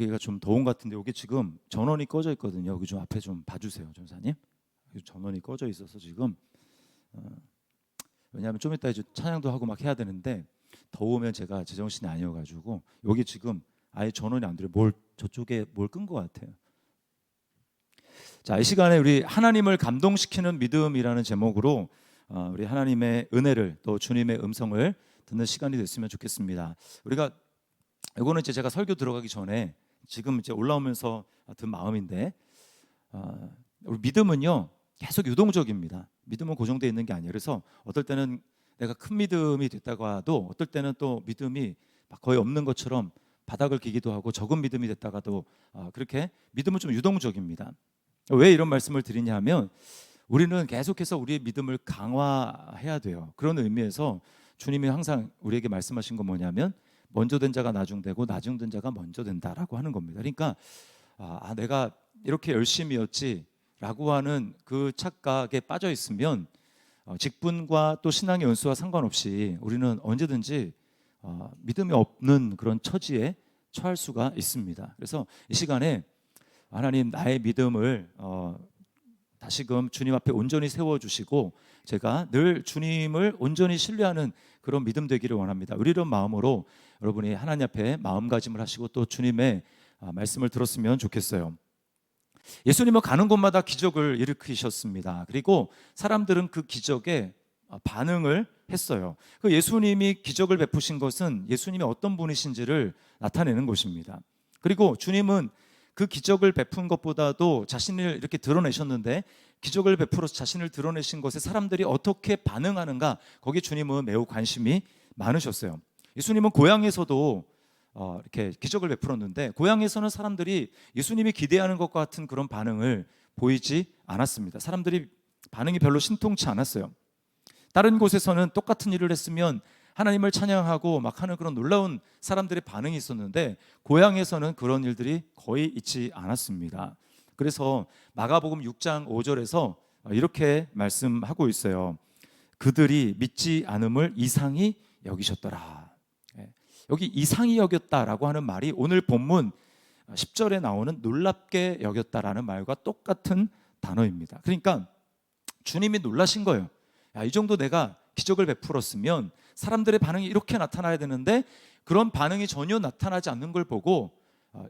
여기가 좀 더운 것 같은데 여기 지금 전원이 꺼져 있거든요. 여기 좀 앞에 좀 봐주세요, 전사님. 여기 전원이 꺼져 있어서 지금 왜냐하면 좀 이따 이제 찬양도 하고 막 해야 되는데 더우면 제가 제정신이 아니어가지고 여기 지금 아예 전원이 안 들어요. 저쪽에 뭘 끈 것 같아요. 자, 이 시간에 우리 하나님을 감동시키는 믿음이라는 제목으로 우리 하나님의 은혜를 또 주님의 음성을 듣는 시간이 됐으면 좋겠습니다. 우리가 이거는 이제 제가 설교 들어가기 전에 지금 이제 올라오면서 든 마음인데 우리 믿음은요 계속 유동적입니다. 믿음은 고정되어 있는 게 아니에요. 그래서 어떨 때는 내가 큰 믿음이 됐다고 해도 어떨 때는 또 믿음이 거의 없는 것처럼 바닥을 기기도 하고 적은 믿음이 됐다가도 그렇게 믿음은 좀 유동적입니다. 왜 이런 말씀을 드리냐 하면 우리는 계속해서 우리의 믿음을 강화해야 돼요. 그런 의미에서 주님이 항상 우리에게 말씀하신 건 뭐냐면 먼저 된 자가 나중되고 나중된 자가 먼저 된다라고 하는 겁니다. 그러니까 내가 이렇게 열심이었지라고 하는 그 착각에 빠져 있으면 직분과 또 신앙의 연수와 상관없이 우리는 언제든지 믿음이 없는 그런 처지에 처할 수가 있습니다. 그래서 이 시간에 하나님 나의 믿음을 다시금 주님 앞에 온전히 세워주시고 제가 늘 주님을 온전히 신뢰하는 그런 믿음 되기를 원합니다. 이런 마음으로 여러분이 하나님 앞에 마음가짐을 하시고 또 주님의 말씀을 들었으면 좋겠어요. 예수님은 가는 곳마다 기적을 일으키셨습니다. 그리고 사람들은 그 기적에 반응을 했어요. 그 예수님이 기적을 베푸신 것은 예수님이 어떤 분이신지를 나타내는 것입니다. 그리고 주님은 그 기적을 베푼 것보다도 자신을 이렇게 드러내셨는데 기적을 베풀어서 자신을 드러내신 것에 사람들이 어떻게 반응하는가 거기에 주님은 매우 관심이 많으셨어요. 예수님은 고향에서도 이렇게 기적을 베풀었는데 고향에서는 사람들이 예수님이 기대하는 것과 같은 그런 반응을 보이지 않았습니다. 사람들이 반응이 별로 신통치 않았어요. 다른 곳에서는 똑같은 일을 했으면 하나님을 찬양하고 막 하는 그런 놀라운 사람들의 반응이 있었는데 고향에서는 그런 일들이 거의 있지 않았습니다. 그래서 마가복음 6장 5절에서 이렇게 말씀하고 있어요. 그들이 믿지 않음을 이상히 여기셨더라. 여기 이상히 여겼다라고 하는 말이 오늘 본문 10절에 나오는 놀랍게 여겼다라는 말과 똑같은 단어입니다. 그러니까 주님이 놀라신 거예요. 이 정도 내가 기적을 베풀었으면 사람들의 반응이 이렇게 나타나야 되는데 그런 반응이 전혀 나타나지 않는 걸 보고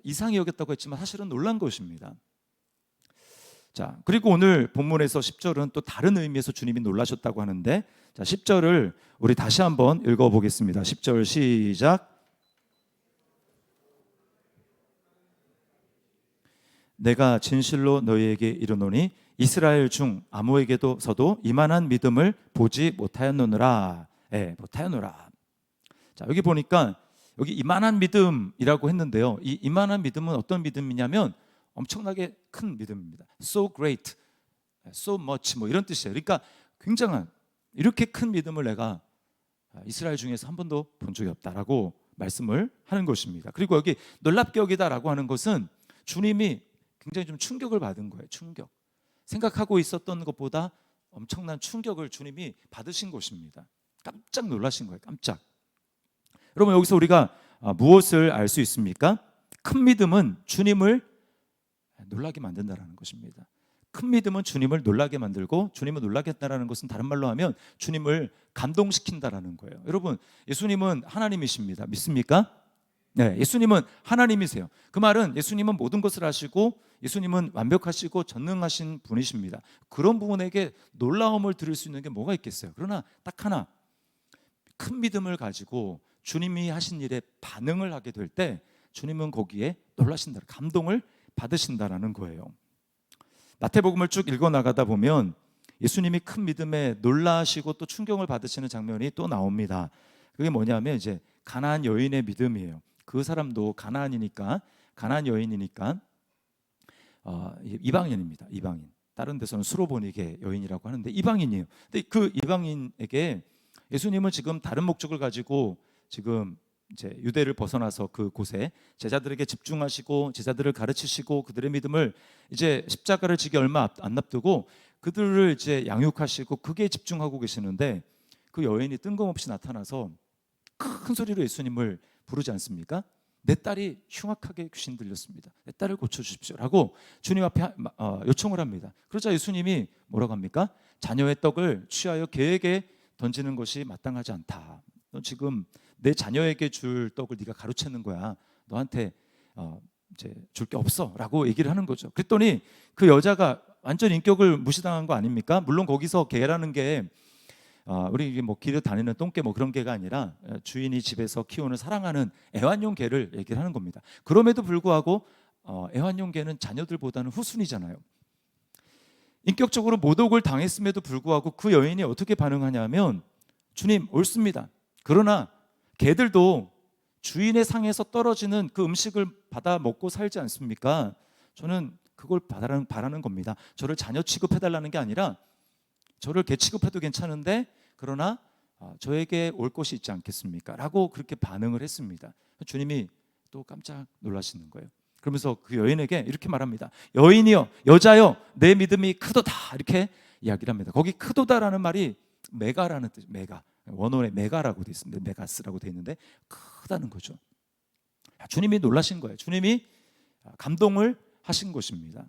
이상히 여겼다고 했지만 사실은 놀란 것입니다. 자, 그리고 오늘 본문에서 10절은 또 다른 의미에서 주님이 놀라셨다고 하는데 자, 10절을 우리 다시 한번 읽어보겠습니다. 10절 시작. 내가 진실로 너희에게 이르노니 이스라엘 중 아무에게서도 이만한 믿음을 보지 못하였노라. 못하였노라. 자, 여기 보니까 여기 이만한 믿음이라고 했는데요. 이 이만한 믿음은 어떤 믿음이냐면 엄청나게 큰 믿음입니다. So great, so much 뭐 이런 뜻이에요. 그러니까 굉장한 이렇게 큰 믿음을 내가 이스라엘 중에서 한 번도 본 적이 없다라고 말씀을 하는 것입니다. 그리고 여기 놀랍게 여기다라고 하는 것은 주님이 굉장히 좀 충격을 받은 거예요. 충격. 생각하고 있었던 것보다 엄청난 충격을 주님이 받으신 것입니다. 깜짝 놀라신 거예요. 깜짝. 여러분 여기서 우리가 무엇을 알 수 있습니까? 큰 믿음은 주님을 놀라게 만든다라는 것입니다. 큰 믿음은 주님을 놀라게 만들고 주님을 놀라게 한다는 것은 다른 말로 하면 주님을 감동시킨다라는 거예요. 여러분 예수님은 하나님이십니다. 믿습니까? 네, 예수님은 하나님이세요. 그 말은 예수님은 모든 것을 아시고 예수님은 완벽하시고 전능하신 분이십니다. 그런 분에게 놀라움을 드릴 수 있는 게 뭐가 있겠어요? 그러나 딱 하나, 큰 믿음을 가지고 주님이 하신 일에 반응을 하게 될 때 주님은 거기에 놀라신다, 감동을 받으신다라는 거예요. 마태복음을 쭉 읽어나가다 보면 예수님이 큰 믿음에 놀라시고 또 충격을 받으시는 장면이 또 나옵니다. 그게 뭐냐면 이제 가나안 여인의 믿음이에요. 그 사람도 가나안 여인이니까 이방인입니다. 이방인. 다른 데서는 수로보니게 여인이라고 하는데 이방인이에요. 근데 그 이방인에게 예수님은 지금 다른 목적을 가지고 지금 이제 유대를 벗어나서 그 곳에 제자들에게 집중하시고 제자들을 가르치시고 그들의 믿음을 이제 십자가를 지기 얼마 안 앞두고 그들을 이제 양육하시고 그게 집중하고 계시는데 그 여인이 뜬금없이 나타나서 큰 소리로 예수님을 부르지 않습니까? 내 딸이 흉악하게 귀신 들렸습니다. 내 딸을 고쳐주십시오라고 주님 앞에 요청을 합니다. 그러자 예수님이 뭐라고 합니까? 자녀의 떡을 취하여 개에게 던지는 것이 마땅하지 않다. 너 지금 내 자녀에게 줄 떡을 네가 가로채는 거야. 너한테 이제 줄 게 없어라고 얘기를 하는 거죠. 그랬더니 그 여자가 완전 인격을 무시당한 거 아닙니까? 물론 거기서 개라는 게 우리 뭐 길에 다니는 똥개 뭐 그런 개가 아니라 주인이 집에서 키우는 사랑하는 애완용 개를 얘기를 하는 겁니다. 그럼에도 불구하고 애완용 개는 자녀들보다는 후순위잖아요. 인격적으로 모독을 당했음에도 불구하고 그 여인이 어떻게 반응하냐면 주님 옳습니다. 그러나 개들도 주인의 상에서 떨어지는 그 음식을 받아 먹고 살지 않습니까? 저는 그걸 바라는 겁니다. 저를 자녀 취급해달라는 게 아니라 저를 개 취급해도 괜찮은데 그러나 저에게 올 것이 있지 않겠습니까? 라고 그렇게 반응을 했습니다. 주님이 또 깜짝 놀라시는 거예요. 그러면서 그 여인에게 이렇게 말합니다. 여인이여, 여자여, 내 믿음이 크도다. 이렇게 이야기를 합니다. 거기 크도다라는 말이 메가라는 뜻, 메가. 원어에 메가라고 돼 있습니다. 메가스라고 돼 있는데 크다는 거죠. 주님이 놀라신 거예요. 주님이 감동을 하신 것입니다.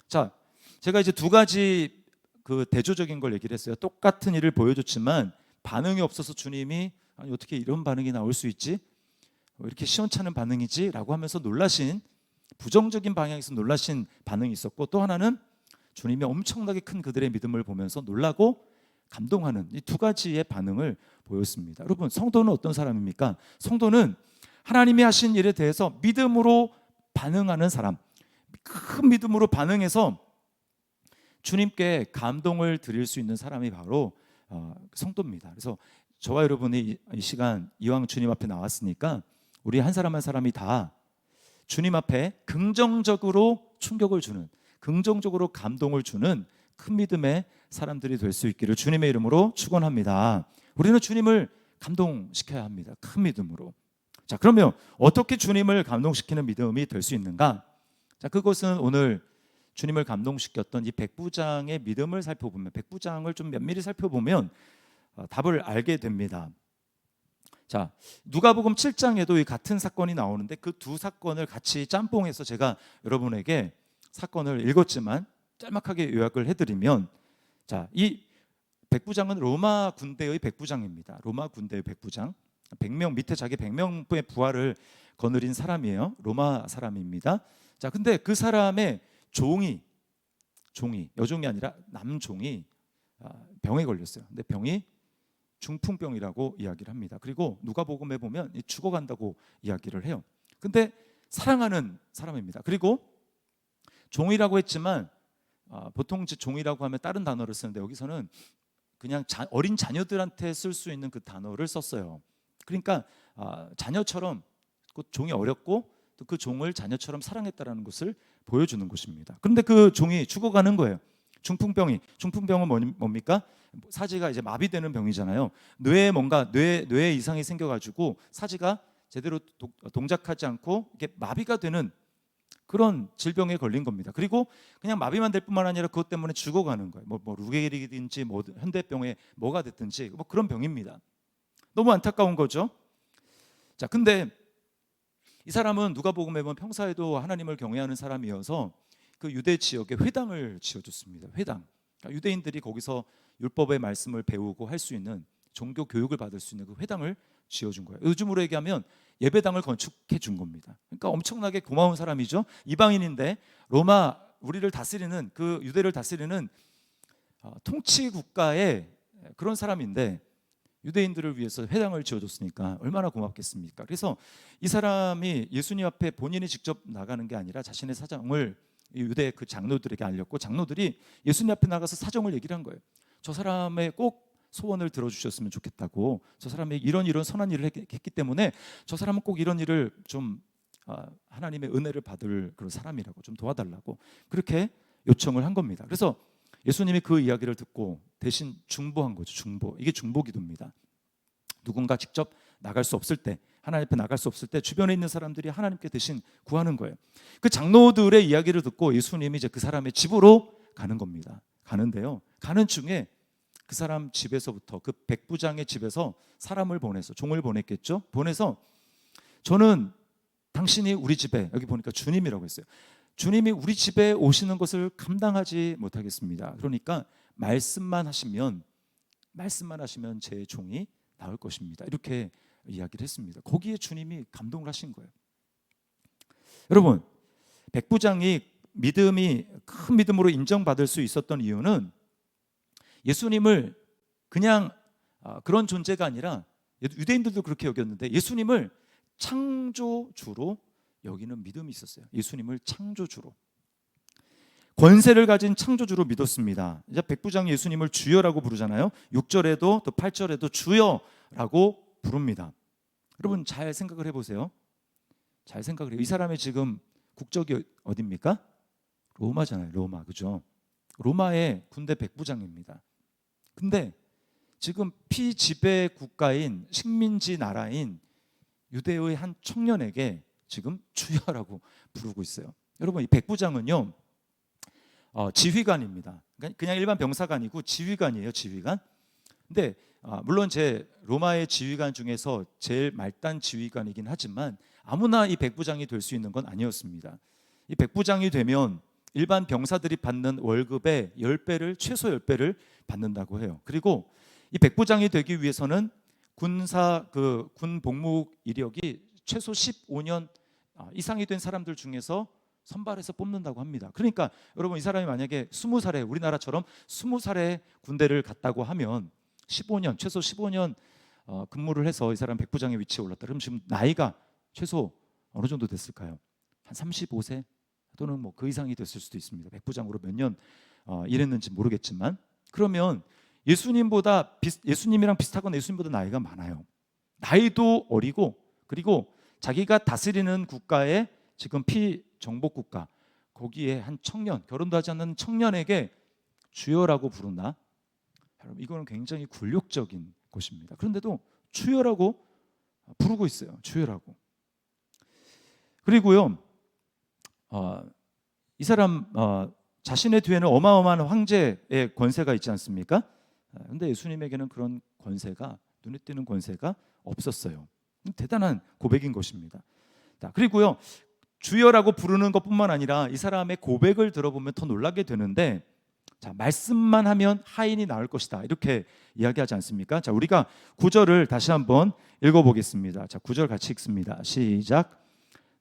자, 제가 이제 두 가지 그 대조적인 걸 얘기를 했어요. 똑같은 일을 보여줬지만 반응이 없어서 주님이 아니 어떻게 이런 반응이 나올 수 있지? 이렇게 시원찮은 반응이지? 라고 하면서 놀라신, 부정적인 방향에서 놀라신 반응이 있었고, 또 하나는 주님이 엄청나게 큰 그들의 믿음을 보면서 놀라고 감동하는 이 두 가지의 반응을 보였습니다. 여러분, 성도는 어떤 사람입니까? 성도는 하나님이 하신 일에 대해서 믿음으로 반응하는 사람, 큰 믿음으로 반응해서 주님께 감동을 드릴 수 있는 사람이 바로 성도입니다. 그래서 저와 여러분이 이 시간 이왕 주님 앞에 나왔으니까 우리 한 사람 한 사람이 다 주님 앞에 긍정적으로 충격을 주는, 긍정적으로 감동을 주는 큰 믿음의 사람들이 될 수 있기를 주님의 이름으로 축원합니다. 우리는 주님을 감동시켜야 합니다. 큰 믿음으로. 자, 그러면 어떻게 주님을 감동시키는 믿음이 될 수 있는가? 자, 그것은 오늘 주님을 감동시켰던 이 백부장의 믿음을 살펴보면, 백부장을 좀 면밀히 살펴보면 답을 알게 됩니다. 자, 누가복음 7장에도 이 같은 사건이 나오는데 그 두 사건을 같이 짬뽕해서 제가 여러분에게 사건을 읽었지만 짤막하게 요약을 해드리면, 자, 이 백부장은 로마 군대의 백부장입니다. 로마 군대의 백부장, 100명 밑에 자기 100명의 부하를 거느린 사람이에요. 로마 사람입니다. 자, 근데 그 사람의 종이 여종이 아니라 남종이 병에 걸렸어요. 근데 병이 중풍병이라고 이야기를 합니다. 그리고 누가복음에 보면 죽어간다고 이야기를 해요. 근데 사랑하는 사람입니다. 그리고 종이라고 했지만 보통 종이라고 하면 다른 단어를 쓰는데 여기서는 그냥 어린 자녀들한테 쓸 수 있는 그 단어를 썼어요. 그러니까 자녀처럼, 그 종이 어렸고 또 그 종을 자녀처럼 사랑했다라는 것을 보여주는 것입니다. 그런데 그 종이 죽어가는 거예요. 중풍병은 뭡니까? 사지가 이제 마비되는 병이잖아요. 뇌에 이상이 생겨가지고 사지가 제대로 동작하지 않고 이게 마비가 되는 그런 질병에 걸린 겁니다. 그리고 그냥 마비만 될 뿐만 아니라 그것 때문에 죽어가는 거예요. 뭐 루게릭이든지 뭐 현대병에 뭐가 됐든지 뭐 그런 병입니다. 너무 안타까운 거죠. 자, 근데 이 사람은 누가복음에 보면 평사에도 하나님을 경외하는 사람이어서 그 유대 지역에 회당을 지어줬습니다. 회당. 그러니까 유대인들이 거기서 율법의 말씀을 배우고 할 수 있는 종교 교육을 받을 수 있는 그 회당을 지어준 거예요. 요즘으로 얘기하면 예배당을 건축해 준 겁니다. 그러니까 엄청나게 고마운 사람이죠. 이방인인데 로마, 우리를 다스리는, 그 유대를 다스리는 통치 국가의 그런 사람인데 유대인들을 위해서 회당을 지어줬으니까 얼마나 고맙겠습니까? 그래서 이 사람이 예수님 앞에 본인이 직접 나가는 게 아니라 자신의 사정을 유대 그 장로들에게 알렸고, 장로들이 예수님 앞에 나가서 사정을 얘기를 한 거예요. 저 사람의 꼭 소원을 들어주셨으면 좋겠다고, 저 사람이 이런 선한 일을 했기 때문에 저 사람은 꼭 이런 일을 좀 하나님의 은혜를 받을 그런 사람이라고 좀 도와달라고 그렇게 요청을 한 겁니다. 그래서 예수님이 그 이야기를 듣고 대신 중보한 거죠. 중보. 이게 중보기도입니다. 누군가 직접 나갈 수 없을 때, 하나님 앞에 나갈 수 없을 때 주변에 있는 사람들이 하나님께 대신 구하는 거예요. 그 장로들의 이야기를 듣고 예수님이 이제 그 사람의 집으로 가는 겁니다. 가는데요, 가는 중에 그 사람 집에서부터, 그 백부장의 집에서 사람을 보내서, 종을 보냈겠죠. 보내서 저는 당신이 우리 집에, 여기 보니까 주님이라고 했어요. 주님이 우리 집에 오시는 것을 감당하지 못하겠습니다. 그러니까 말씀만 하시면 제 종이 나을 것입니다. 이렇게 이야기를 했습니다. 거기에 주님이 감동을 하신 거예요. 여러분, 백부장이 믿음이 큰 믿음으로 인정받을 수 있었던 이유는 예수님을 그냥 그런 존재가 아니라, 유대인들도 그렇게 여겼는데 예수님을 창조주로 여기는 믿음이 있었어요. 예수님을 창조주로, 권세를 가진 창조주로 믿었습니다. 이제 백부장이 예수님을 주여라고 부르잖아요. 6절에도 또 8절에도 주여라고 부릅니다. 여러분 잘 생각을 해보세요. 잘 생각을 해요. 이 사람의 지금 국적이 어디입니까? 로마잖아요. 로마, 그죠? 로마의 군대 백부장입니다. 근데 지금 피지배 국가인 식민지 나라인 유대의 한 청년에게 지금 주여라고 부르고 있어요. 여러분, 이 백부장은요 지휘관입니다. 그냥 일반 병사가 아니고 지휘관이에요. 지휘관. 근데 물론 제 로마의 지휘관 중에서 제일 말단 지휘관이긴 하지만 아무나 이 백부장이 될 수 있는 건 아니었습니다. 이 백부장이 되면 일반 병사들이 받는 월급의 10배를, 최소 10배를 받는다고 해요. 그리고 이 백부장이 되기 위해서는 군 복무 이력이 최소 15년 이상이 된 사람들 중에서 선발해서 뽑는다고 합니다. 그러니까 여러분, 이 사람이 만약에 20살에, 우리나라처럼 20살에 군대를 갔다고 하면 15년, 최소 15년 근무를 해서 이 사람 백부장의 위치에 올랐다. 그럼 지금 나이가 최소 어느 정도 됐을까요? 한 35세 또는 뭐 그 이상이 됐을 수도 있습니다. 백부장으로 몇 년 일했는지 모르겠지만, 그러면 예수님이랑 비슷하거나 예수님보다 나이가 많아요. 나이도 어리고, 그리고 자기가 다스리는 국가에 지금 피정복 국가, 거기에 한 청년, 결혼도 하지 않는 청년에게 주여라고 부른다. 여러분, 이거는 굉장히 굴욕적인 것입니다. 그런데도 주여라고 부르고 있어요. 주여라고. 그리고요, 이 사람 자신의 뒤에는 어마어마한 황제의 권세가 있지 않습니까? 그런데 예수님에게는 그런 권세가, 눈에 띄는 권세가 없었어요. 대단한 고백인 것입니다. 그리고요, 주여라고 부르는 것뿐만 아니라 이 사람의 고백을 들어보면 더 놀라게 되는데, 자, 말씀만 하면 하인이 나을 것이다, 이렇게 이야기하지 않습니까? 자, 우리가 9절을 다시 한번 읽어보겠습니다. 자, 9절 같이 읽습니다. 시작.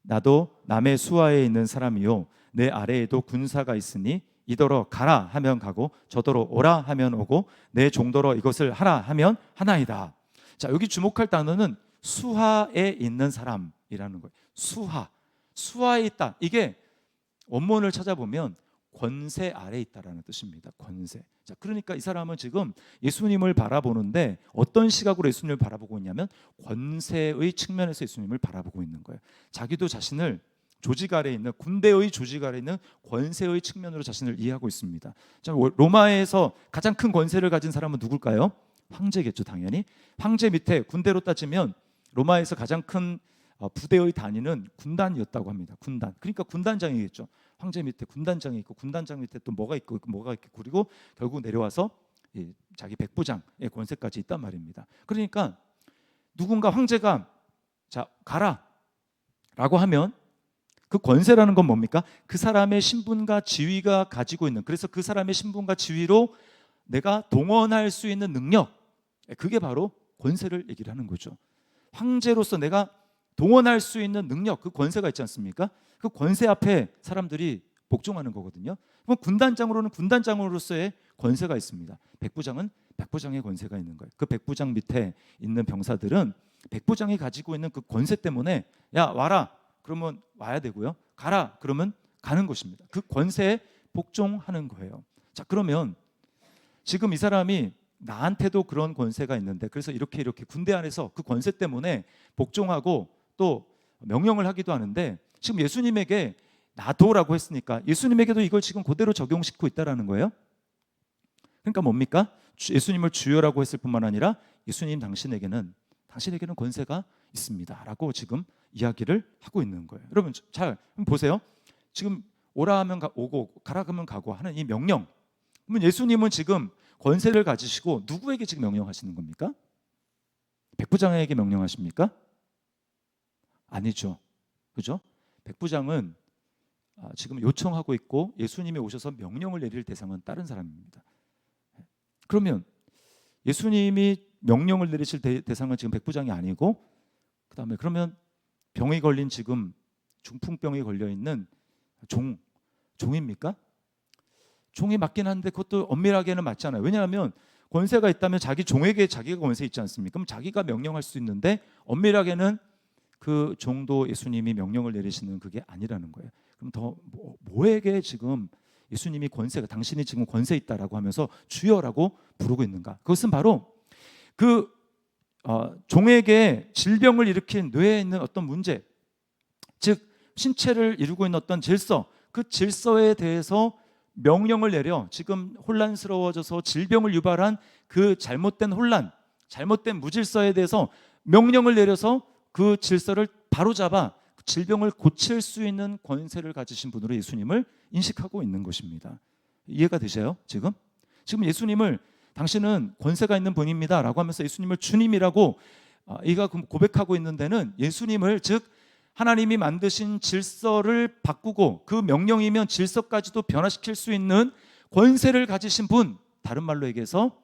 나도 남의 수하에 있는 사람이요, 내 아래에도 군사가 있으니 이더러 가라 하면 가고 저더러 오라 하면 오고 내 종더러 이것을 하라 하면 하나이다. 자, 여기 주목할 단어는 수하에 있는 사람이라는 거예요. 수하에 있다. 이게 원문을 찾아보면 권세 아래 있다라는 뜻입니다. 권세. 자, 그러니까 이 사람은 지금 예수님을 바라보는데 어떤 시각으로 예수님을 바라보고 있냐면 권세의 측면에서 예수님을 바라보고 있는 거예요. 자기도 자신을 조직 아래 있는, 군대의 조직 아래 있는 권세의 측면으로 자신을 이해하고 있습니다. 자, 로마에서 가장 큰 권세를 가진 사람은 누굴까요? 황제겠죠, 당연히. 황제 밑에, 군대로 따지면 로마에서 가장 큰 부대의 단위는 군단이었다고 합니다. 군단. 그러니까 군단장이겠죠. 황제 밑에 군단장이 있고, 군단장 밑에 또 뭐가 있고 뭐가 있고, 그리고 결국 내려와서 자기 백부장의 권세까지 있단 말입니다. 그러니까 누군가 황제가 자, 가라라고 하면 그 권세라는 건 뭡니까? 그 사람의 신분과 지위가 가지고 있는, 그래서 그 사람의 신분과 지위로 내가 동원할 수 있는 능력, 그게 바로 권세를 얘기를 하는 거죠. 황제로서 내가 동원할 수 있는 능력, 그 권세가 있지 않습니까? 그 권세 앞에 사람들이 복종하는 거거든요. 그럼 군단장으로는 군단장으로서의 권세가 있습니다. 백부장은 백부장의 권세가 있는 거예요. 그 백부장 밑에 있는 병사들은 백부장이 가지고 있는 그 권세 때문에 야, 와라 그러면 와야 되고요, 가라 그러면 가는 것입니다. 그 권세에 복종하는 거예요. 자, 그러면 지금 이 사람이 나한테도 그런 권세가 있는데, 그래서 이렇게 군대 안에서 그 권세 때문에 복종하고 또 명령을 하기도 하는데, 지금 예수님에게 나도라고 했으니까 예수님에게도 이걸 지금 그대로 적용시키고 있다라는 거예요. 그러니까 뭡니까? 예수님을 주여라고 했을 뿐만 아니라 예수님 당신에게는 권세가 있습니다라고 지금 이야기를 하고 있는 거예요. 여러분 잘 보세요. 지금 오라 하면 오고 가라 하면 가고 하는 이 명령, 그러면 예수님은 지금 권세를 가지시고 누구에게 지금 명령하시는 겁니까? 백부장에게 명령하십니까? 아니죠. 그죠? 백부장은 지금 요청하고 있고 예수님이 오셔서 명령을 내릴 대상은 다른 사람입니다. 그러면 예수님이 명령을 내리실 대상은 지금 백부장이 아니고, 그다음에 그러면 병이 걸린, 지금 중풍병이 걸려 있는 종입니까? 종이 맞긴 한데 그것도 엄밀하게는 맞잖아요. 왜냐하면 권세가 있다면 자기 종에게 자기가 권세 있지 않습니까? 그럼 자기가 명령할 수 있는데 엄밀하게는 그 종도 예수님이 명령을 내리시는 그게 아니라는 거예요. 그럼 더 뭐에게 지금 예수님이 권세가, 당신이 지금 권세 있다라고 하면서 주여라고 부르고 있는가? 그것은 바로 그 종에게 질병을 일으킨 뇌에 있는 어떤 문제, 즉 신체를 이루고 있는 어떤 질서, 그 질서에 대해서 명령을 내려 지금 혼란스러워져서 질병을 유발한 그 잘못된 혼란, 잘못된 무질서에 대해서 명령을 내려서 그 질서를 바로잡아 질병을 고칠 수 있는 권세를 가지신 분으로 예수님을 인식하고 있는 것입니다. 이해가 되세요? 지금 예수님을 당신은 권세가 있는 분입니다 라고 하면서 예수님을 주님이라고 이가 고백하고 있는 데는 예수님을, 즉 하나님이 만드신 질서를 바꾸고 그 명령이면 질서까지도 변화시킬 수 있는 권세를 가지신 분, 다른 말로 얘기해서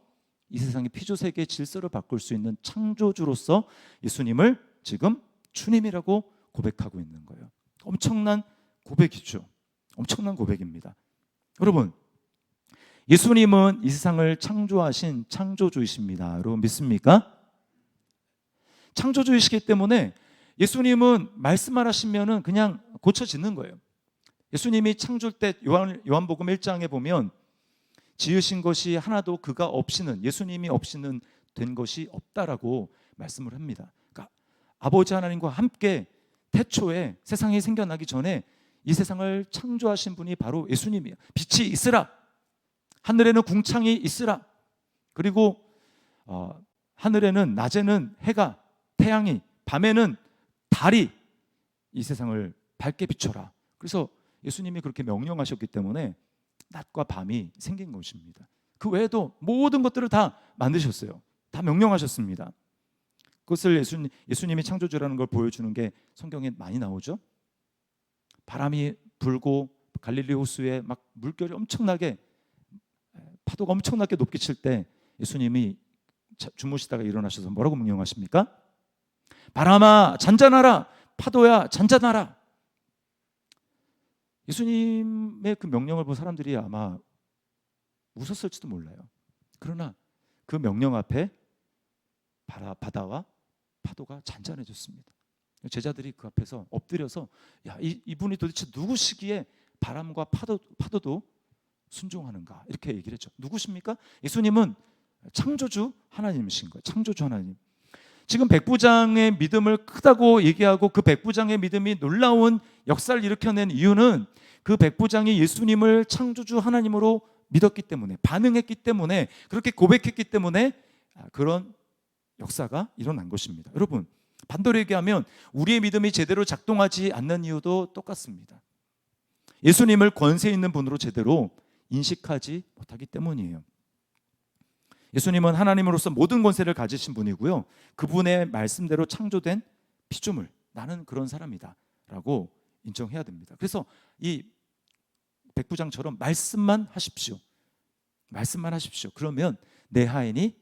이 세상의 피조세계의 질서를 바꿀 수 있는 창조주로서 예수님을 지금 주님이라고 고백하고 있는 거예요. 엄청난 고백이죠. 엄청난 고백입니다. 여러분, 예수님은 이 세상을 창조하신 창조주이십니다. 여러분 믿습니까? 창조주이시기 때문에 예수님은 말씀만 하시면은 그냥 고쳐지는 거예요. 예수님이 창조할 때 요한복음 1장에 보면 지으신 것이 하나도 그가 없이는, 예수님이 없이는 된 것이 없다라고 말씀을 합니다. 그러니까 아버지 하나님과 함께 태초에 세상이 생겨나기 전에 이 세상을 창조하신 분이 바로 예수님이에요. 빛이 있으라, 하늘에는 궁창이 있으라, 그리고 하늘에는 낮에는 해가, 태양이, 밤에는 달이 이 세상을 밝게 비춰라. 그래서 예수님이 그렇게 명령하셨기 때문에 낮과 밤이 생긴 것입니다. 그 외에도 모든 것들을 다 만드셨어요. 다 명령하셨습니다. 그것을 예수님이 창조주라는 걸 보여주는 게 성경에 많이 나오죠. 바람이 불고 갈릴리 호수에 막 물결이 엄청나게, 파도가 엄청나게 높게 칠 때 예수님이 주무시다가 일어나셔서 뭐라고 명령하십니까? 바람아 잔잔하라, 파도야 잔잔하라. 예수님의 그 명령을 본 사람들이 아마 웃었을지도 몰라요. 그러나 그 명령 앞에 바다와 파도가 잔잔해졌습니다. 제자들이 그 앞에서 엎드려서, 야, 이분이 도대체 누구시기에 바람과 파도도 순종하는가, 이렇게 얘기를 했죠. 누구십니까? 예수님은 창조주 하나님이신 거예요. 창조주 하나님. 지금 백부장의 믿음을 크다고 얘기하고 그 백부장의 믿음이 놀라운 역사를 일으켜낸 이유는 그 백부장이 예수님을 창조주 하나님으로 믿었기 때문에, 반응했기 때문에, 그렇게 고백했기 때문에 그런 역사가 일어난 것입니다. 여러분, 반대로 얘기하면 우리의 믿음이 제대로 작동하지 않는 이유도 똑같습니다. 예수님을 권세 있는 분으로 제대로 인식하지 못하기 때문이에요. 예수님은 하나님으로서 모든 권세를 가지신 분이고요, 그분의 말씀대로 창조된 피조물, 나는 그런 사람이다 라고 인정해야 됩니다. 그래서 이 백부장처럼 말씀만 하십시오. 말씀만 하십시오. 그러면 내 하인이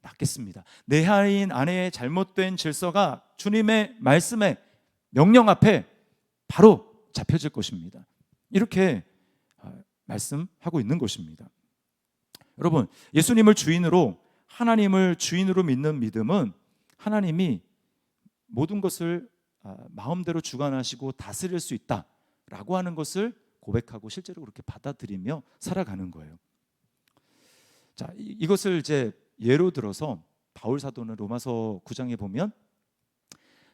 낫겠습니다. 내 하인 안에 잘못된 질서가 주님의 말씀의 명령 앞에 바로 잡혀질 것입니다. 이렇게 말씀하고 있는 것입니다. 여러분, 예수님을 주인으로, 하나님을 주인으로 믿는 믿음은 하나님이 모든 것을 마음대로 주관하시고 다스릴 수 있다라고 하는 것을 고백하고 실제로 그렇게 받아들이며 살아가는 거예요. 자, 이것을 이제 예로 들어서 바울 사도는 로마서 9장에 보면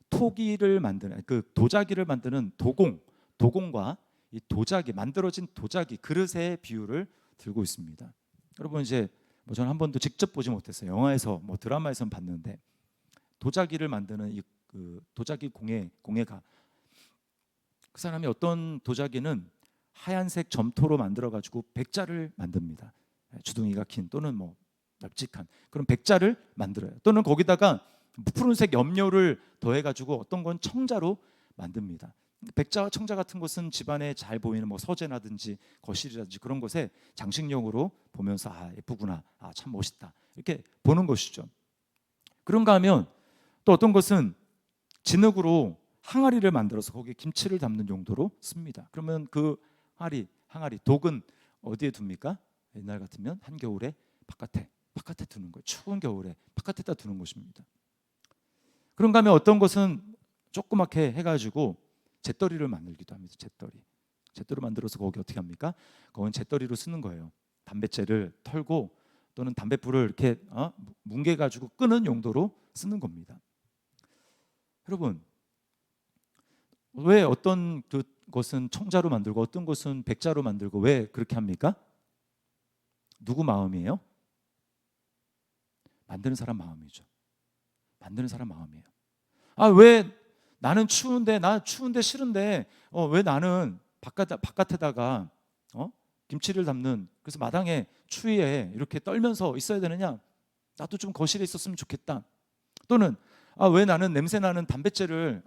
토기를 만드는, 그 도자기를 만드는 도공과 이 도자기, 만들어진 도자기 그릇의 비유를 들고 있습니다. 여러분, 이제 저는 한 번도 직접 보지 못했어요. 영화에서 드라마에서 봤는데, 도자기를 만드는 그 도자기 공예가, 그 사람이 어떤 도자기는 하얀색 점토로 만들어 가지고 백자를 만듭니다. 주둥이가 긴 또는 널찍한 그런 백자를 만들어요. 또는 거기다가 푸른색 염료를 더해 가지고 어떤 건 청자로 만듭니다. 백자와 청자 같은 것은 집안에 잘 보이는 뭐 서재라든지 거실이라든지 그런 곳에 장식용으로 보면서 아 예쁘구나, 아 참 멋있다 이렇게 보는 것이죠. 그런가 하면 또 어떤 것은 진흙으로 항아리를 만들어서 거기에 김치를 담는 용도로 씁니다. 그러면 그 항아리 독은 어디에 둡니까? 옛날 같으면 한겨울에 바깥에 두는 거예요. 추운 겨울에 바깥에다 두는 것입니다. 그런가 하면 어떤 것은 조그맣게 해가지고 잿더리를 만들기도 합니다. 잿더리 만들어서 거기 어떻게 합니까? 그건 잿더리로 쓰는 거예요. 담뱃재를 털고 또는 담뱃불을 이렇게 뭉개가지고 끄는 용도로 쓰는 겁니다. 여러분, 왜 어떤 것은 청자로 만들고 어떤 것은 백자로 만들고 왜 그렇게 합니까? 누구 마음이에요? 만드는 사람 마음이죠. 만드는 사람 마음이에요. 아, 왜 나는 추운데 싫은데 왜 나는 바깥에다가 김치를 담는 그래서 마당에 추위에 이렇게 떨면서 있어야 되느냐? 나도 좀 거실에 있었으면 좋겠다. 또는 왜 나는 냄새 나는 담뱃재를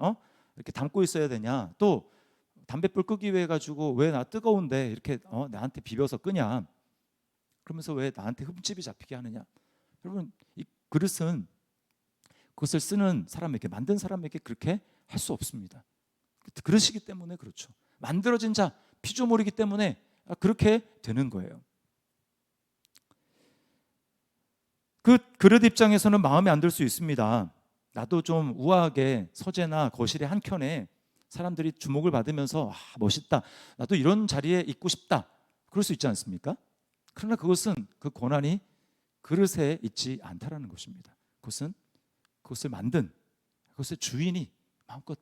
이렇게 담고 있어야 되냐? 또 담뱃불 끄기 위해 가지고 왜 나 뜨거운데 이렇게 나한테 비벼서 끄냐? 그러면서 왜 나한테 흠집이 잡히게 하느냐? 여러분, 이 그릇은 그것을 쓰는 사람에게 만든 사람에게 그렇게 할 수 없습니다. 그릇이기 때문에 그렇죠. 만들어진 자 피조물이기 때문에 그렇게 되는 거예요. 그 그릇 입장에서는 마음에 안 들 수 있습니다. 나도 좀 우아하게 서재나 거실의 한 켠에 사람들이 주목을 받으면서 멋있다. 나도 이런 자리에 있고 싶다. 그럴 수 있지 않습니까? 그러나 그것은 그 권한이 그릇에 있지 않다라는 것입니다. 그것을 만든 그것의 주인이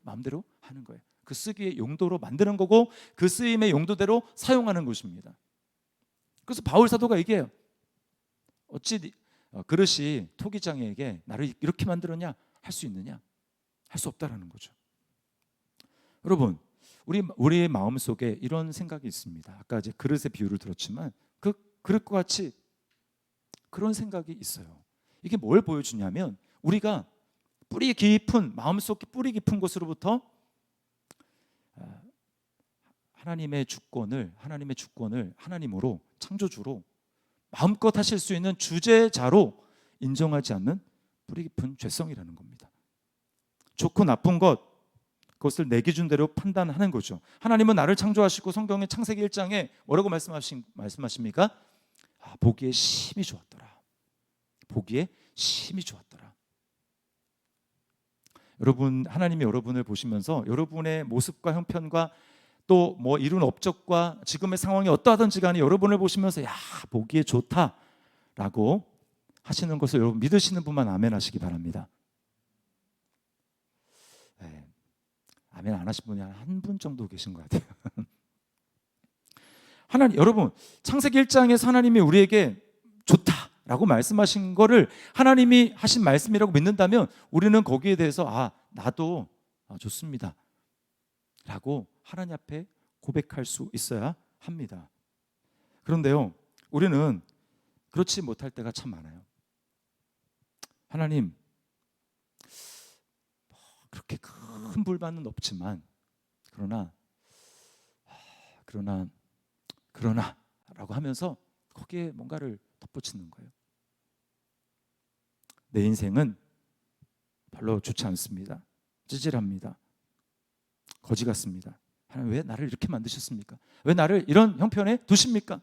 마음대로 하는 거예요. 그 쓰기의 용도로 만드는 거고 그 쓰임의 용도대로 사용하는 것입니다. 그래서 바울 사도가 얘기해요. 어찌 그릇이 토기장에게 나를 이렇게 만들었냐? 할 수 있느냐? 할 수 없다라는 거죠. 여러분, 우리의 마음속에 이런 생각이 있습니다. 아까 이제 그릇의 비유를 들었지만 그 그릇과 같이 그런 생각이 있어요. 이게 뭘 보여주냐면 우리가 마음속 뿌리 깊은 곳으로부터 하나님의 주권을 하나님으로 창조주로 마음껏 하실 수 있는 주제자로 인정하지 않는 뿌리 깊은 죄성이라는 겁니다. 좋고 나쁜 그것을 내 기준대로 판단하는 거죠. 하나님은 나를 창조하시고 성경의 창세기 1장에 뭐라고 말씀하십니까? 보기에 심히 좋았더라. 보기에 심히 좋았더라. 여러분, 하나님이 여러분을 보시면서 여러분의 모습과 형편과 또 뭐 이룬 업적과 지금의 상황이 어떠하든지 간에 여러분을 보시면서 보기에 좋다라고 하시는 것을 여러분 믿으시는 분만 아멘 하시기 바랍니다. 네. 아멘 안 하신 분이 한 분 정도 계신 것 같아요. 여러분, 창세기 1장에서 하나님이 우리에게 좋다라고 말씀하신 거를 하나님이 하신 말씀이라고 믿는다면 우리는 거기에 대해서 나도 좋습니다 라고 하나님 앞에 고백할 수 있어야 합니다. 그런데요, 우리는 그렇지 못할 때가 참 많아요. 하나님, 그렇게 큰 불만은 없지만 그러나 라고 하면서 거기에 뭔가를 덧붙이는 거예요. 내 인생은 별로 좋지 않습니다. 찌질합니다. 거지 같습니다. 하나님, 왜 나를 이렇게 만드셨습니까? 왜 나를 이런 형편에 두십니까?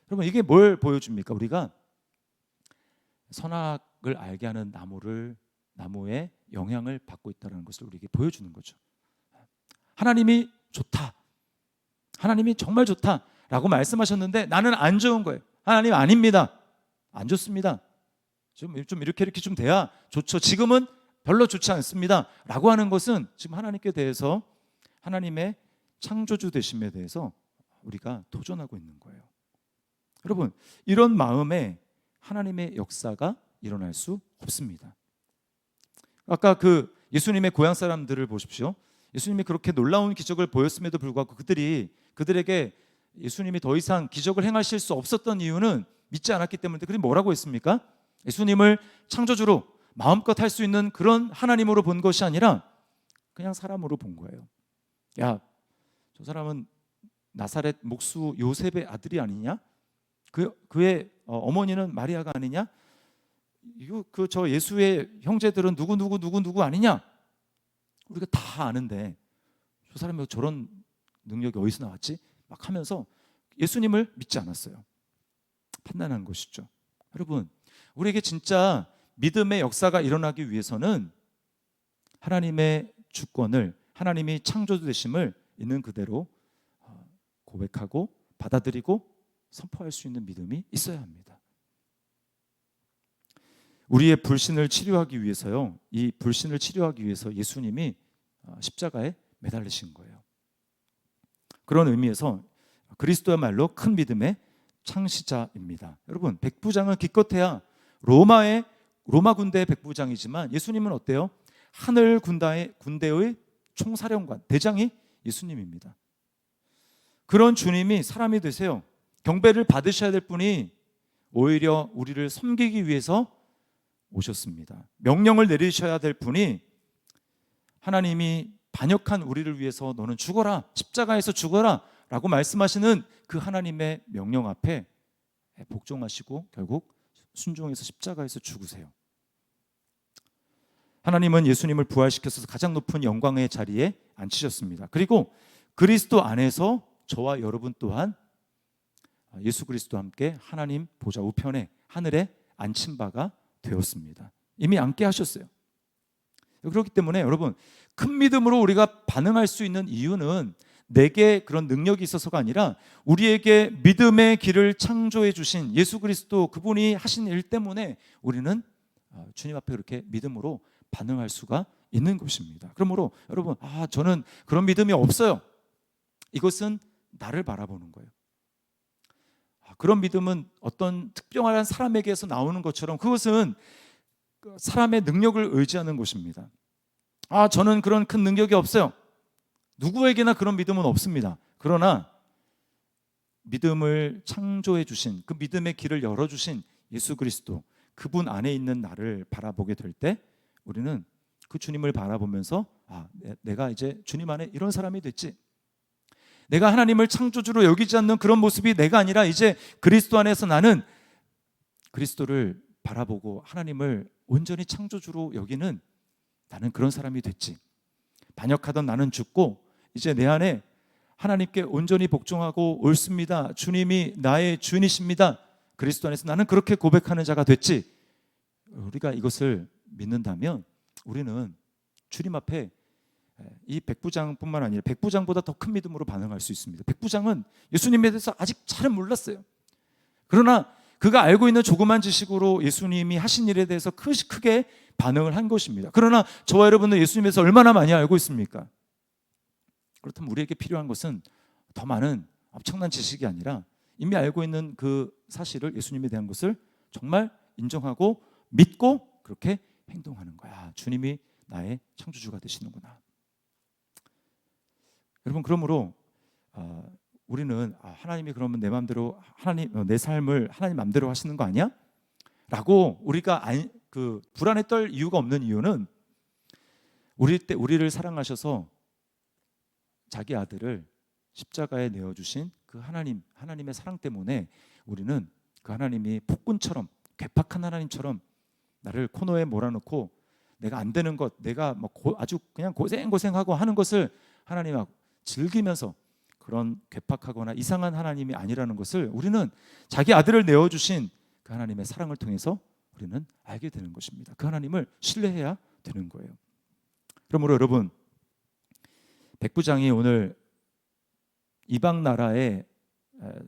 여러분, 이게 뭘 보여줍니까? 우리가 선악을 알게 하는 나무의 영향을 받고 있다는 것을 우리에게 보여주는 거죠. 하나님이 좋다, 하나님이 정말 좋다라고 말씀하셨는데 나는 안 좋은 거예요. 하나님 아닙니다. 안 좋습니다. 좀 이렇게 좀 돼야 좋죠. 지금은 별로 좋지 않습니다 라고 하는 것은 지금 하나님께 대해서 하나님의 창조주 되심에 대해서 우리가 도전하고 있는 거예요. 여러분, 이런 마음에 하나님의 역사가 일어날 수 없습니다. 아까 그 예수님의 고향 사람들을 보십시오. 예수님이 그렇게 놀라운 기적을 보였음에도 불구하고 그들에게 예수님이 더 이상 기적을 행하실 수 없었던 이유는 믿지 않았기 때문에 그들이 뭐라고 했습니까? 예수님을 창조주로 마음껏 할 수 있는 그런 하나님으로 본 것이 아니라 그냥 사람으로 본 거예요. 야, 저 사람은 나사렛 목수 요셉의 아들이 아니냐? 그의 어머니는 마리아가 아니냐? 이거 저 예수의 형제들은 누구 아니냐? 우리가 다 아는데 저 사람이 저런 능력이 어디서 나왔지? 막 하면서 예수님을 믿지 않았어요. 판단한 것이죠. 여러분, 우리에게 진짜 믿음의 역사가 일어나기 위해서는 하나님의 주권을, 하나님이 창조주되심을 있는 그대로 고백하고 받아들이고 선포할 수 있는 믿음이 있어야 합니다. 우리의 불신을 치료하기 위해서요, 이 불신을 치료하기 위해서 예수님이 십자가에 매달리신 거예요. 그런 의미에서 그리스도야말로 큰 믿음의 창시자입니다. 여러분, 백부장은 기껏해야 로마 군대의 백부장이지만 예수님은 어때요? 하늘 군대의 총사령관, 대장이 예수님입니다. 그런 주님이 사람이 되세요. 경배를 받으셔야 될 분이 오히려 우리를 섬기기 위해서 오셨습니다. 명령을 내리셔야 될 분이 하나님이 반역한 우리를 위해서 너는 죽어라, 십자가에서 죽어라 라고 말씀하시는 그 하나님의 명령 앞에 복종하시고 결국 순종해서 십자가에서 죽으세요. 하나님은 예수님을 부활시켜서 가장 높은 영광의 자리에 앉히셨습니다. 그리고 그리스도 안에서 저와 여러분 또한 예수 그리스도와 함께 하나님 보좌 우편에 하늘에 앉힌 바가 되었습니다. 이미 앉게 하셨어요. 그렇기 때문에 여러분, 큰 믿음으로 우리가 반응할 수 있는 이유는 내게 그런 능력이 있어서가 아니라 우리에게 믿음의 길을 창조해 주신 예수 그리스도, 그분이 하신 일 때문에 우리는 주님 앞에 그렇게 믿음으로 반응할 수가 있는 것입니다. 그러므로 여러분, 저는 그런 믿음이 없어요. 이것은 나를 바라보는 거예요. 그런 믿음은 어떤 특별한 사람에게서 나오는 것처럼 그것은 사람의 능력을 의지하는 것입니다. 저는 그런 큰 능력이 없어요. 누구에게나 그런 믿음은 없습니다. 그러나 믿음을 창조해 주신, 그 믿음의 길을 열어주신 예수 그리스도, 그분 안에 있는 나를 바라보게 될 때 우리는 그 주님을 바라보면서 내가 이제 주님 안에 이런 사람이 됐지, 내가 하나님을 창조주로 여기지 않는 그런 모습이 내가 아니라 이제 그리스도 안에서 나는 그리스도를 바라보고 하나님을 온전히 창조주로 여기는 나는 그런 사람이 됐지. 반역하던 나는 죽고 이제 내 안에 하나님께 온전히 복종하고 옳습니다, 주님이 나의 주인이십니다, 그리스도 안에서 나는 그렇게 고백하는 자가 됐지. 우리가 이것을 믿는다면 우리는 주님 앞에 이 백부장뿐만 아니라 백부장보다 더 큰 믿음으로 반응할 수 있습니다. 백부장은 예수님에 대해서 아직 잘은 몰랐어요. 그러나 그가 알고 있는 조그만 지식으로 예수님이 하신 일에 대해서 크게 반응을 한 것입니다. 그러나 저와 여러분은 예수님에 대해서 얼마나 많이 알고 있습니까? 그렇다면 우리에게 필요한 것은 더 많은 엄청난 지식이 아니라 이미 알고 있는 그 사실을, 예수님에 대한 것을 정말 인정하고 믿고 그렇게 행동하는 거야. 주님이 나의 창조주가 되시는구나. 여러분, 그러므로 우리는 하나님이 그러면 내 마음대로 내 삶을 하나님 마음대로 하시는 거 아니야? 라고 우리가 불안에 떨 이유가 없는 이유는 우리를 사랑하셔서 자기 아들을 십자가에 내어주신 그 하나님의 사랑 때문에 우리는 그 하나님이 폭군처럼, 괴팍한 하나님처럼 나를 코너에 몰아넣고 내가 안 되는 것, 내가 아주 그냥 고생하고 하는 것을 하나님하고 즐기면서 그런 괴팍하거나 이상한 하나님이 아니라는 것을 우리는 자기 아들을 내어주신 그 하나님의 사랑을 통해서 우리는 알게 되는 것입니다. 그 하나님을 신뢰해야 되는 거예요. 그러므로 여러분, 백부장이 오늘 이방 나라에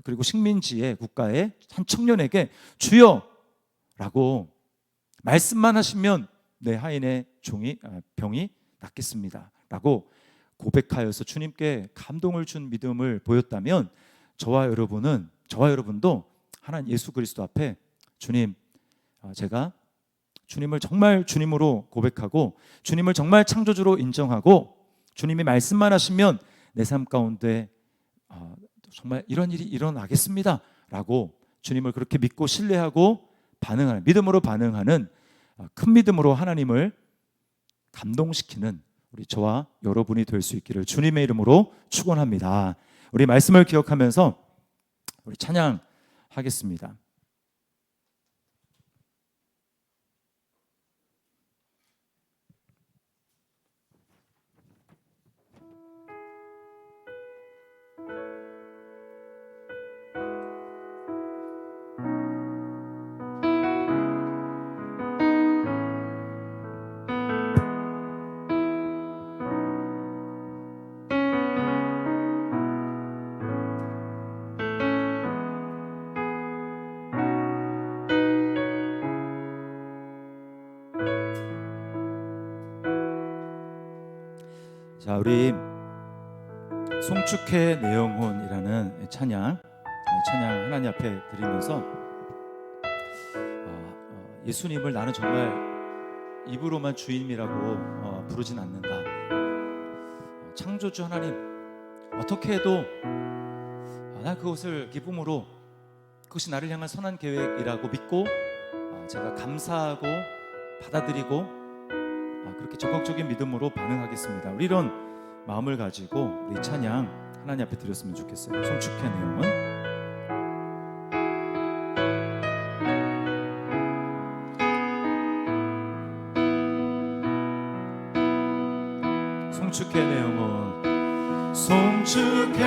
그리고 식민지의 국가의 한 청년에게 주여 라고 말씀만 하시면 내 하인의 병이 낫겠습니다 라고 고백하여서 주님께 감동을 준 믿음을 보였다면 저와 여러분도 하나님 예수 그리스도 앞에 주님, 제가 주님을 정말 주님으로 고백하고 주님을 정말 창조주로 인정하고 주님이 말씀만 하시면 내 삶 가운데 정말 이런 일이 일어나겠습니다 라고 주님을 그렇게 믿고 신뢰하고 믿음으로 반응하는 큰 믿음으로 하나님을 감동시키는 우리 저와 여러분이 될 수 있기를 주님의 이름으로 축원합니다. 우리 말씀을 기억하면서 우리 찬양하겠습니다. 자, 우리 송축해 내 영혼이라는 찬양 하나님 앞에 드리면서 예수님을 나는 정말 입으로만 주님이라고 부르진 않는다. 창조주 하나님, 어떻게 해도 난 그것을 기쁨으로, 그것이 나를 향한 선한 계획이라고 믿고 제가 감사하고 받아들이고 그렇게 적극적인 믿음으로 반응하겠습니다. 우리 이런 마음을 가지고 우리 찬양 하나님 앞에 드렸으면 좋겠어요. 송축해 내 영혼. 송축해 내 영혼. 송축해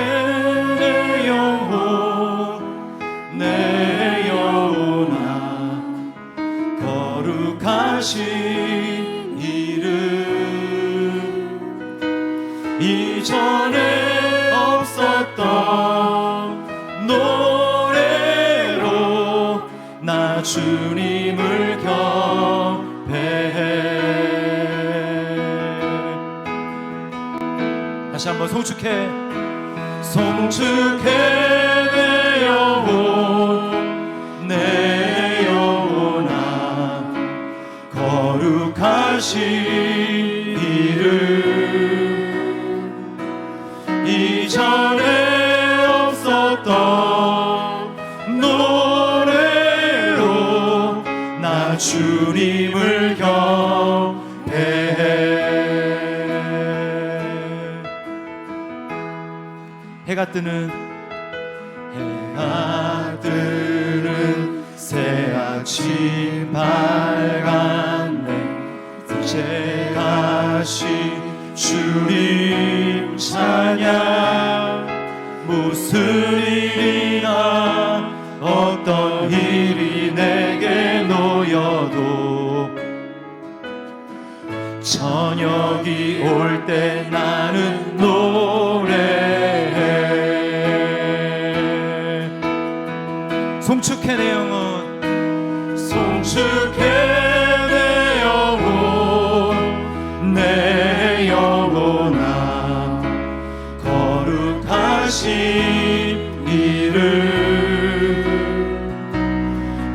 내 영혼, 내 영혼아, 거룩하신 이름, 이전에 없었던 노래로 나 주님을 경배해. 다시 한번 송축해. 송축해 내 영혼, 내 영혼아, 거룩하신 이름, 이전에 없었던 노래로 나 주님을 경배해. 해가 뜨는 새 아침 밝았네. 이제 다시 주님 찬양. 무슨 일이나 어떤 일이 내게 놓여도 저녁이 올 때 나는 노래해. 송축해 내 영혼, 송축해 내 영혼, 내 영혼아, 거룩하신 이름,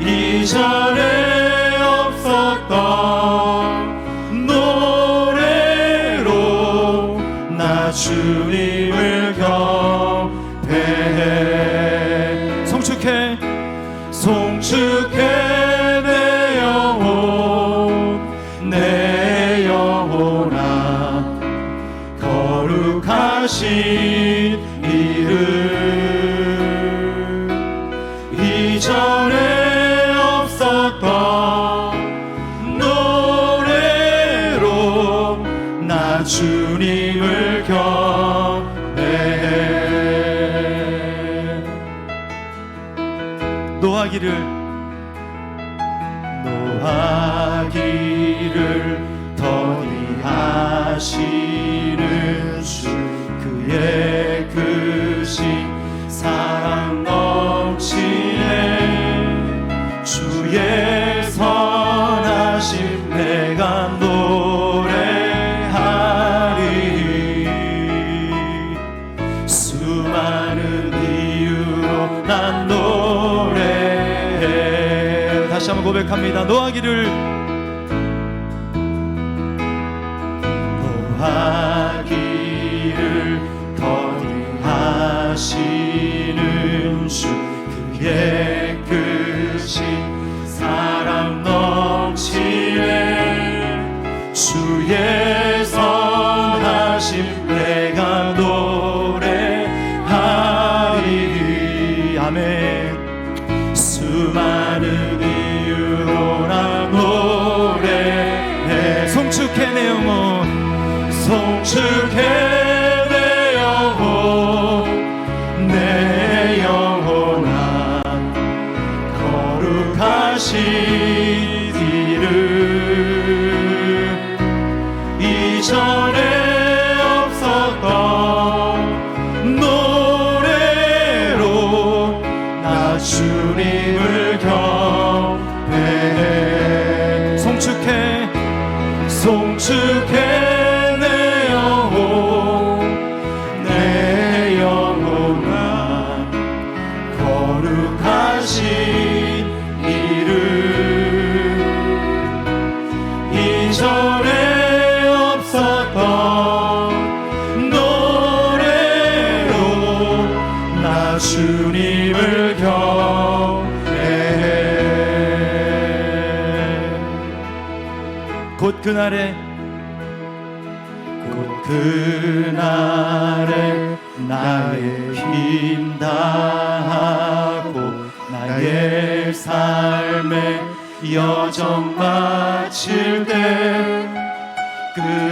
이전에 없었던 노래로 나 주님을 경배해. 송축해. 송축해 내 영혼, 내 영혼아, 거룩하신 이름, 이전에 없었던 노래로 나 주님을 경배해. 노하기를 더디하시는 주, 그의 크신 사랑 넘치네. 주의 선하심 내가 노래하리. 수많은 이유로 난 노래해. 다시 한번 고백합니다. 노하기를 더디하시는 주, 그의 크신 사랑 넘치네. 주의 선 거룩하심 내가 노래하리니. 아멘. 수많은 이유로 나 노래해. 송축해 내 영혼, 송축해 내 영혼, 내 영혼아 거룩하신 이름. 이전에 없었던 노래로 나 주님을 경배해. 송축해, 송축해 내 영혼, 내 영혼아 거룩하신 이름. 이전에 없었던 노래로 나 주님을 경배해. 곧 그날에 나의 힘 다하고 나의 삶의 여정 마칠 때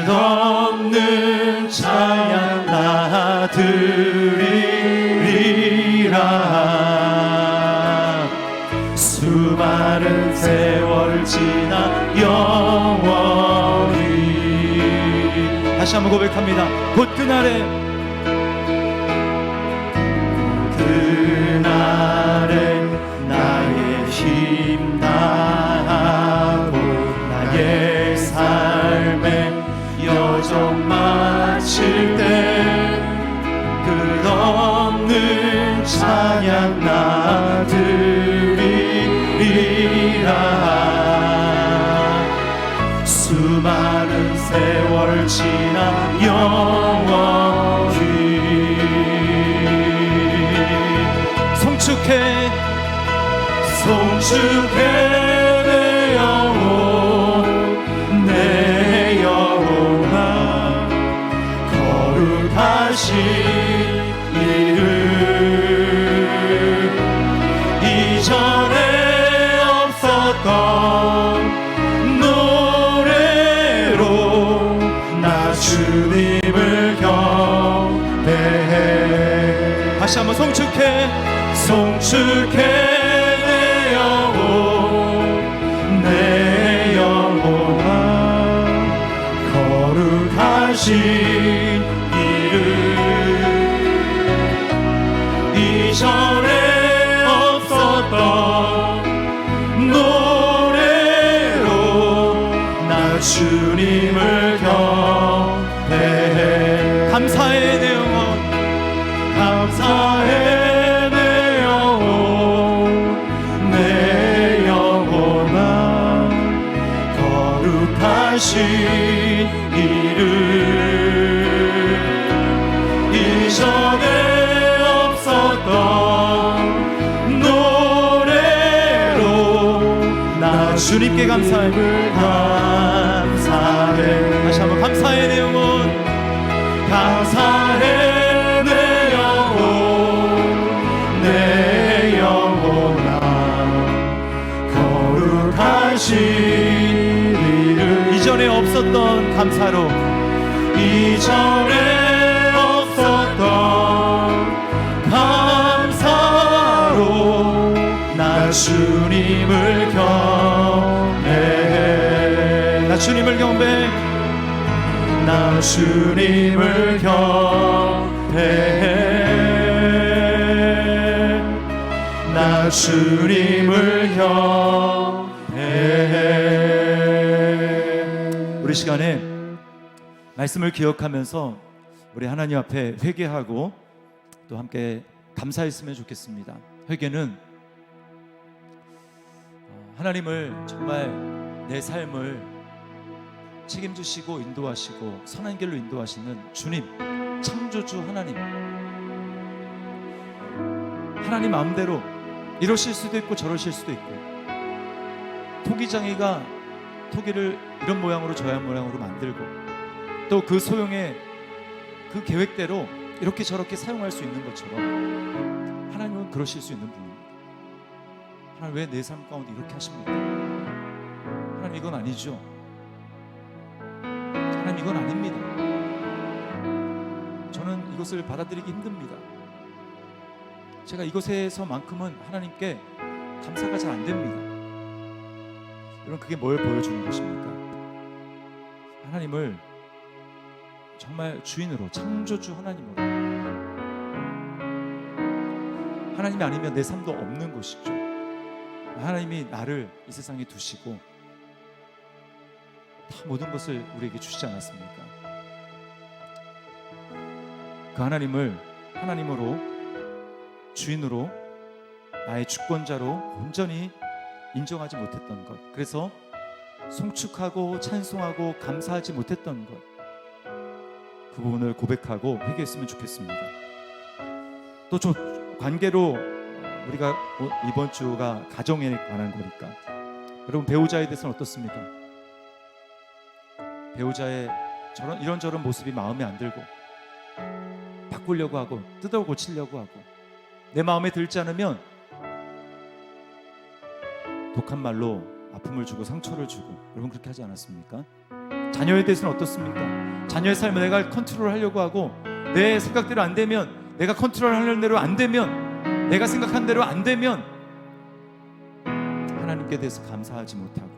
끝없는 찬양 나 드리리라. 수많은 세월 지나 영원히. 다시 한번 고백합니다. 곧 그날에 나의 힘 다하고 나의 삶의 여정 마칠 때 끝없는 찬양 나 드리리라. 수많은 세월 지나 영원히. 송축해, 송축해 내 영혼, 내 영혼아 거룩하신 이름. 이전에 없었던 노래로 나 주님을 경배해. 다시 한번 송축해, 송축해 내 영혼, 내 영혼아 거룩하신 이름. 이전에 없었던 노래로 나 주님을 경배해. 감사해 내 영혼, 감사해 내 영혼, 내 영혼아 거룩하신 이름. 이전에 없었던 노래로 나 주님께 감사해. 감사해. 다시 한번 감사해 내 영혼, 감사해 내 영혼, 내 영혼아 거룩하신 이름. 이전에 없었던 감사로, 이전에 없었던 감사로 나 주님을 경배해. 나 주님을 경배해. 나 주님을 경배해. 나 주님을 경배해. 우리 시간에 말씀을 기억하면서 우리 하나님 앞에 회개하고 또 함께 감사했으면 좋겠습니다. 회개는 하나님을 정말 내 삶을 책임지시고 인도하시고 선한 길로 인도하시는 주님, 창조주 하나님 마음대로 이러실 수도 있고 저러실 수도 있고, 토기장이가 토기를 이런 모양으로 저런 모양으로 만들고 또 그 소용에 그 계획대로 이렇게 저렇게 사용할 수 있는 것처럼 하나님은 그러실 수 있는 분입니다. 하나님 왜 내 삶 가운데 이렇게 하십니까? 하나님 이건 아니죠. 하나님 이건 아닙니다. 저는 이것을 받아들이기 힘듭니다. 제가 이것에서만큼은 하나님께 감사가 잘 안 됩니다. 여러분, 그게 뭘 보여주는 것입니까? 하나님을 정말 주인으로, 창조주 하나님으로, 하나님이 아니면 내 삶도 없는 것이죠. 하나님이 나를 이 세상에 두시고 다 모든 것을 우리에게 주시지 않았습니까? 그 하나님을 하나님으로, 주인으로, 나의 주권자로 온전히 인정하지 못했던 것, 그래서 송축하고 찬송하고 감사하지 못했던 것, 그 부분을 고백하고 회개했으면 좋겠습니다. 또 관계로 우리가 이번 주가 가정에 관한 거니까, 여러분 배우자에 대해서는 어떻습니까? 배우자의 이런저런 모습이 마음에 안 들고 바꾸려고 하고 뜯어 고치려고 하고 내 마음에 들지 않으면 독한 말로 아픔을 주고 상처를 주고, 여러분 그렇게 하지 않았습니까? 자녀에 대해서는 어떻습니까? 자녀의 삶을 내가 컨트롤하려고 하고 내 생각대로 안 되면, 내가 컨트롤하려는 대로 안 되면, 내가 생각한 대로 안 되면 하나님께 대해서 감사하지 못하고,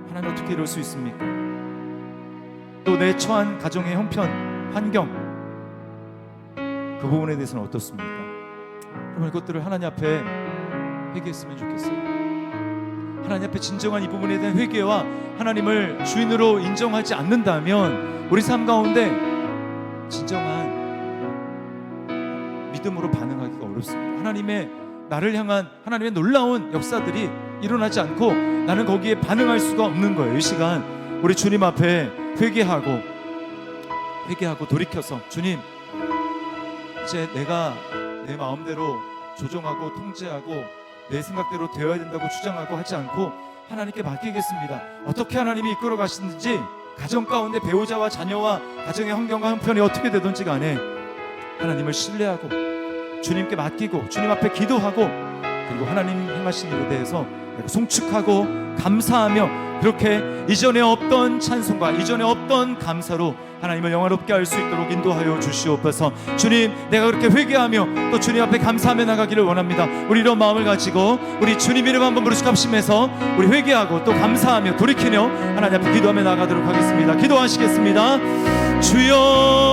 하나님 어떻게 이럴 수 있습니까? 또 내 처한 가정의 형편, 환경, 그 부분에 대해서는 어떻습니까? 그러면 이것들을 하나님 앞에 회개했으면 좋겠어요. 하나님 앞에 진정한 이 부분에 대한 회개와 하나님을 주인으로 인정하지 않는다면 우리 삶 가운데 진정한 믿음으로 반응하기가 어렵습니다. 하나님의 나를 향한 하나님의 놀라운 역사들이 일어나지 않고 나는 거기에 반응할 수가 없는 거예요. 이 시간 우리 주님 앞에 회개하고 돌이켜서, 주님, 이제 내가 내 마음대로 조종하고 통제하고 내 생각대로 되어야 된다고 주장하고 하지 않고 하나님께 맡기겠습니다. 어떻게 하나님이 이끌어 가시는지, 가정 가운데 배우자와 자녀와 가정의 환경과 형편이 어떻게 되든지 간에 하나님을 신뢰하고 주님께 맡기고 주님 앞에 기도하고, 그리고 하나님 행하신 일에 대해서 송축하고 감사하며, 그렇게 이전에 없던 찬송과 이전에 없던 감사로 하나님을 영화롭게 할 수 있도록 인도하여 주시옵소서. 주님, 내가 그렇게 회개하며 또 주님 앞에 감사하며 나가기를 원합니다. 우리 이런 마음을 가지고 우리 주님 이름 한번 부르시고 합심해서 우리 회개하고 또 감사하며 돌이키며 하나님 앞에 기도하며 나가도록 하겠습니다. 기도하시겠습니다. 주여